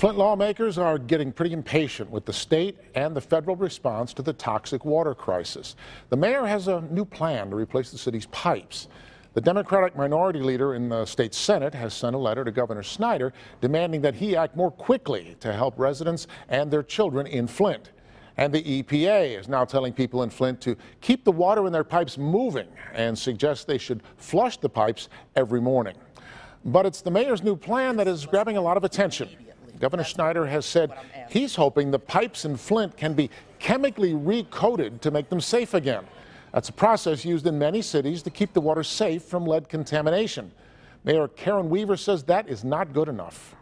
Flint lawmakers are getting pretty impatient with the state and the federal response to the toxic water crisis. The mayor has a new plan to replace the city's pipes. The Democratic minority leader in the state Senate has sent a letter to Governor Snyder demanding that he act more quickly to help residents and their children in Flint. And the EPA is now telling people in Flint to keep the water in their pipes moving and suggests they should flush the pipes every morning. But it's the mayor's new plan that is grabbing a lot of attention. Governor Snyder has said he's hoping the pipes in Flint can be chemically recoated to make them safe again. That's a process used in many cities to keep the water safe from lead contamination. Mayor Karen Weaver says that is not good enough.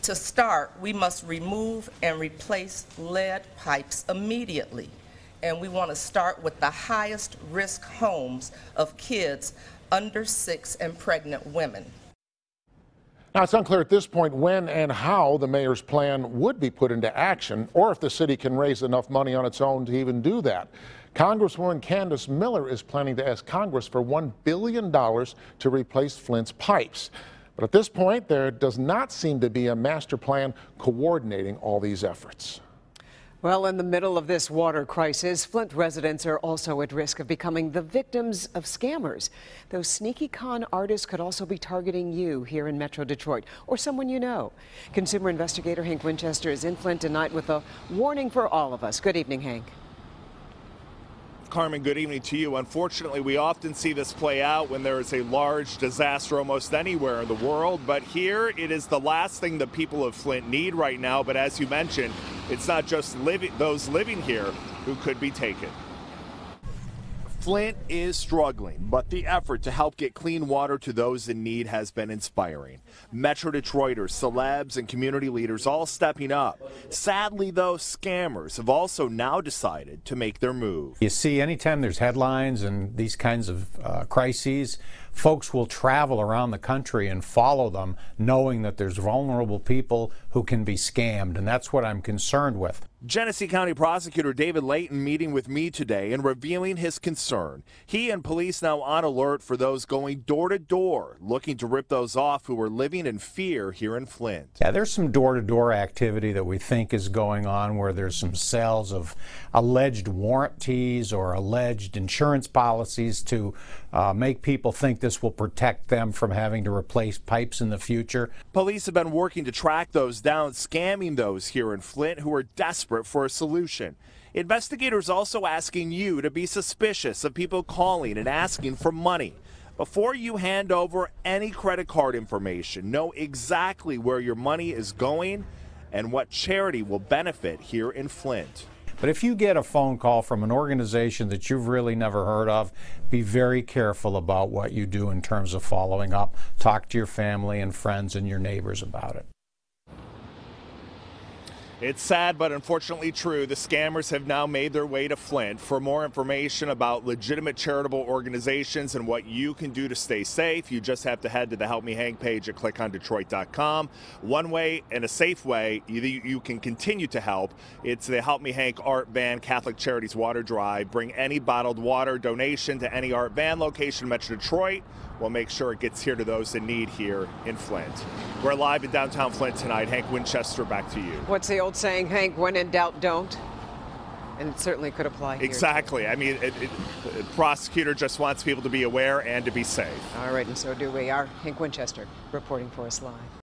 To start, we must remove and replace lead pipes immediately. And we want to start with the highest risk homes of kids under 6 and pregnant women. Now, it's unclear at this point when and how the mayor's plan would be put into action, or if the city can raise enough money on its own to even do that. Congresswoman Candace Miller is planning to ask Congress for $1 billion to replace Flint's pipes. But at this point, there does not seem to be a master plan coordinating all these efforts. Well, in the middle of this water crisis, Flint residents are also at risk of becoming the victims of scammers. Those sneaky con artists could also be targeting you here in Metro Detroit or someone you know. Consumer investigator Hank Winchester is in Flint tonight with a warning for all of us. Good evening, Hank. Carmen, good evening to you. Unfortunately, we often see this play out when there is a large disaster almost anywhere in the world, but here it is the last thing the people of Flint need right now. But as you mentioned, it's not just those living here who could be taken. Flint is struggling, but the effort to help get clean water to those in need has been inspiring. Metro Detroiters, celebs, and community leaders all stepping up. Sadly, though, scammers have also now decided to make their move. You see, anytime there's headlines and these kinds of crises, folks will travel around the country and follow them, knowing that there's vulnerable people who can be scammed, and that's what I'm concerned with. Genesee County Prosecutor David Layton meeting with me today and revealing his concern. He and police now on alert for those going door to door, looking to rip those off who are living in fear here in Flint. Yeah, there's some door-to-door activity that we think is going on where there's some sales of alleged warranties or alleged insurance policies to make people think this will protect them from having to replace pipes in the future. Police have been working to track those down, scamming those here in Flint who are desperate for a solution. Investigators also asking you to be suspicious of people calling and asking for money. Before you hand over any credit card information, know exactly where your money is going and what charity will benefit here in Flint. But if you get a phone call from an organization that you've really never heard of, be very careful about what you do in terms of following up. Talk to your family and friends and your neighbors about it. It's sad, but unfortunately true. The scammers have now made their way to Flint. For more information about legitimate charitable organizations and what you can do to stay safe, you just have to head to the Help Me Hank page at clickondetroit.com. One way and a safe way you can continue to help. It's the Help Me Hank Art Van Catholic Charities Water Drive. Bring any bottled water donation to any art van location in Metro Detroit. We'll make sure it gets here to those in need here in Flint. We're live in downtown Flint tonight. Hank Winchester, back to you. What's the old saying, Hank? When in doubt, don't. And it certainly could apply here. Exactly. I mean, the prosecutor just wants people to be aware and to be safe. All right, and so do we. Our Hank Winchester reporting for us live.